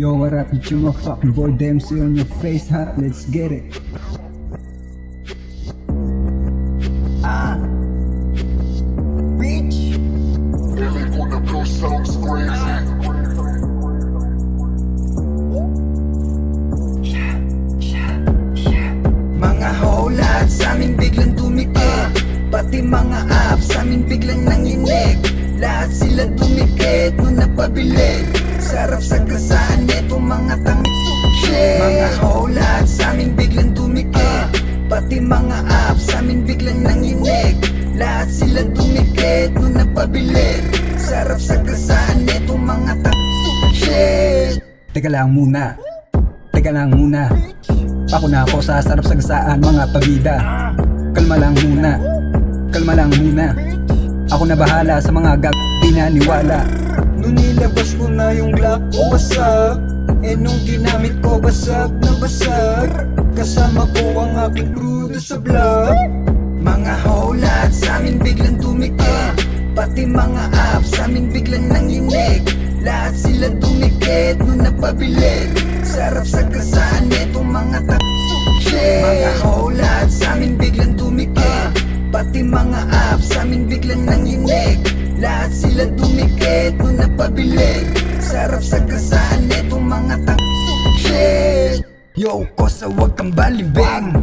Yo, what up? You my fucking boy Dempsey on your face, huh? Let's get it. Bitch. Feeling for the blue sounds crazy. Mga holat sa amin biglang dumikit, pati mga apps sa amin biglang nanginig. Lahat sila dumikit nung napabili. Sarap sa kasaan netong mga tangit. Mga holat sa amin biglang dumikit, pati mga apps sa amin biglang nanginig. Lahat sila dumikit nung napabili. Sarap sa kasaan netong mga tangit. Teka lang muna. Teka lang muna. Ako na ako sa sarap sagasaan mga pabida. Kalma lang muna. Kalma lang muna. Ako na bahala sa mga di naniwala. Nung nilabas ko na yung Glock o wasak, nung ginamit ko basag na basag. Kasama ko ang aking crew sa vlog. Mga holat sa amin biglang dumikit, pati mga apps sa amin biglang nanginig. Lahat sila dumikit nung napabili. Sarap sa kasaan netong mga Mga holat sa amin biglang dumikit, pati mga apps sa amin biglang nanginig. Lahat sila dumikit nung napabili. Sarap sa kasaan netong mga Yo, kosa wag kang balibeng.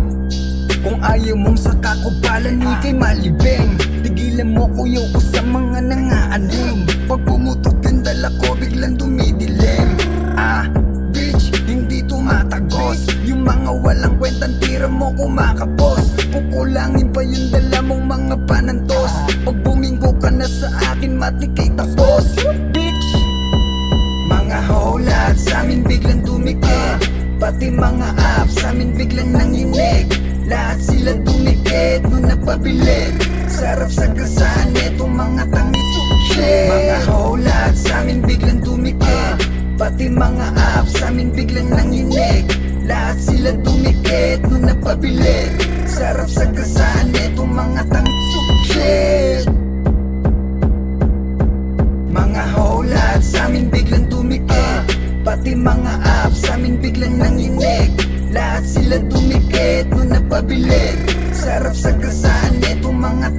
Kung ayaw mong saka ko palan ikay malibeng. Tigilan mo kuyo ko sa mga nangaaning. Pag pumutok yung dala ko biglang dumidilim. Bitch, hindi tumatagos. Yung mga walang kwentang tira mo kumakapos. Kukulangin pa yung dala mong mga panantos. Pag buminggo ka na sa akin matikay tapos. Bitch, mga holat sa amin biglang dumikit, pati mga apps sa amin biglang nanginig. Lahat sila dumikit nung napabili. Sarap sa kasaan netong mga tangit. Mga holat sa amin biglang dumikit, pati mga apps sa amin biglang nanginig. Lahat sila dumikit nung napabili. Sarap sa kasaan netong mga tangit. Mga holat sa amin biglang dumikit, pati mga apps sa amin biglang nanginig. Lahat sila dumikit nung napabili. Sarap sa kasaan netong mga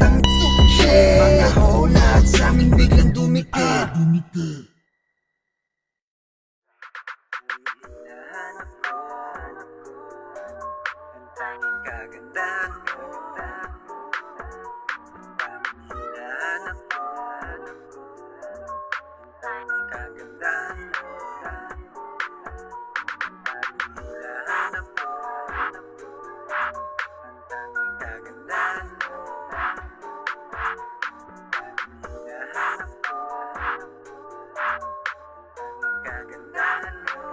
Mga holat sa amin biglang dumikit. Hinahanap ko ang tanging kagandahan mo. Hinahanap ko ang tanging kagandahan mo. Hinahanap ko ang tanging kagandahan mo. Hinahanap ko ang tanging kagandahan mo.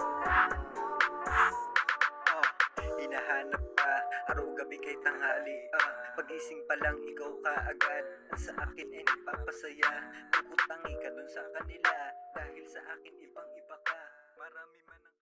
Hinahanap ka, araw gabi kay tanghali. Pagising pa lang ikaw kaagad. Ang sa akin ay nagpapasaya. Puputangi ka dun sa kanila, dahil sa akin ibang iba ka. Marami man ang